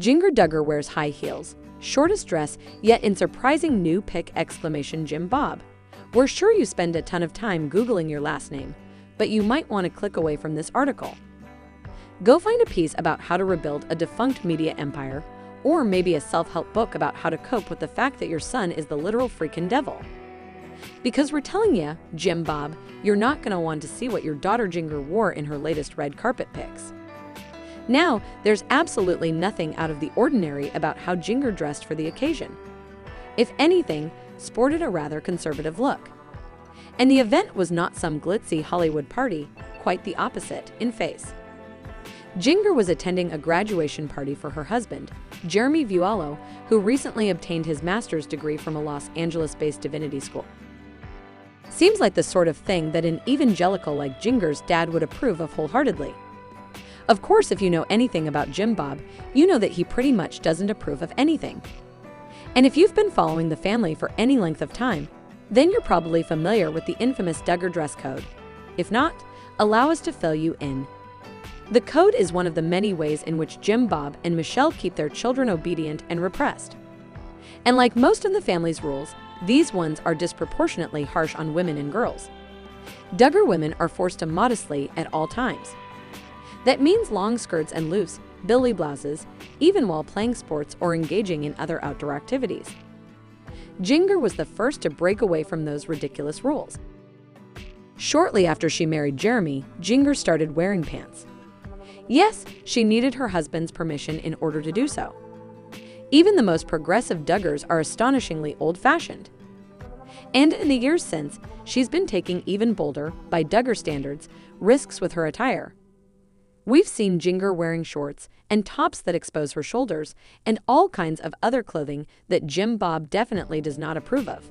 Jinger Duggar wears high heels, shortest dress, yet in surprising new pic! Jim Bob. We're sure you spend a ton of time Googling your last name, but you might want to click away from this article. Go find a piece about how to rebuild a defunct media empire, or maybe a self-help book about how to cope with the fact that your son is the literal freaking devil. Because we're telling you, Jim Bob, you're not gonna want to see what your daughter Jinger wore in her latest red carpet pics. Now, there's absolutely nothing out of the ordinary about how Jinger dressed for the occasion. If anything, sported a rather conservative look. And the event was not some glitzy Hollywood party, quite the opposite in face. Jinger was attending a graduation party for her husband, Jeremy Vuolo, who recently obtained his master's degree from a Los Angeles-based divinity school. Seems like the sort of thing that an evangelical like Jinger's dad would approve of wholeheartedly. Of course, if you know anything about Jim Bob, you know that he pretty much doesn't approve of anything. And if you've been following the family for any length of time, then you're probably familiar with the infamous Duggar dress code. If not, allow us to fill you in. The code is one of the many ways in which Jim Bob and Michelle keep their children obedient and repressed. And like most of the family's rules, these ones are disproportionately harsh on women and girls. Duggar women are forced to modestly at all times. That means long skirts and loose, billy blouses, even while playing sports or engaging in other outdoor activities. Jinger was the first to break away from those ridiculous rules. Shortly after she married Jeremy, Jinger started wearing pants. Yes, she needed her husband's permission in order to do so. Even the most progressive Duggars are astonishingly old-fashioned. And in the years since, she's been taking even bolder, by Duggar standards, risks with her attire. We've seen Jinger wearing shorts and tops that expose her shoulders and all kinds of other clothing that Jim Bob definitely does not approve of.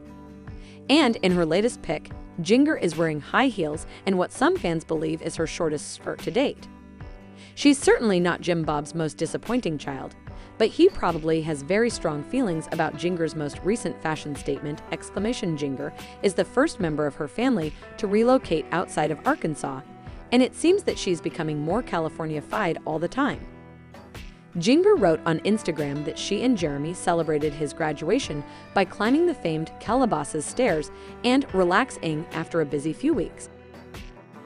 And in her latest pic, Jinger is wearing high heels and what some fans believe is her shortest skirt to date. She's certainly not Jim Bob's most disappointing child, but he probably has very strong feelings about Jinger's most recent fashion statement. Jinger is the first member of her family to relocate outside of Arkansas, and it seems that she's becoming more California-fied all the time. Jinger wrote on Instagram that she and Jeremy celebrated his graduation by climbing the famed Calabasas stairs and relaxing after a busy few weeks.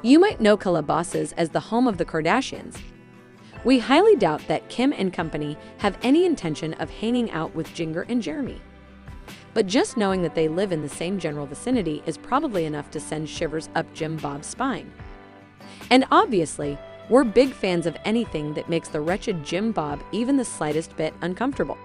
You might know Calabasas as the home of the Kardashians. We highly doubt that Kim and company have any intention of hanging out with Jinger and Jeremy. But just knowing that they live in the same general vicinity is probably enough to send shivers up Jim Bob's spine. And obviously, we're big fans of anything that makes the wretched Jim Bob even the slightest bit uncomfortable.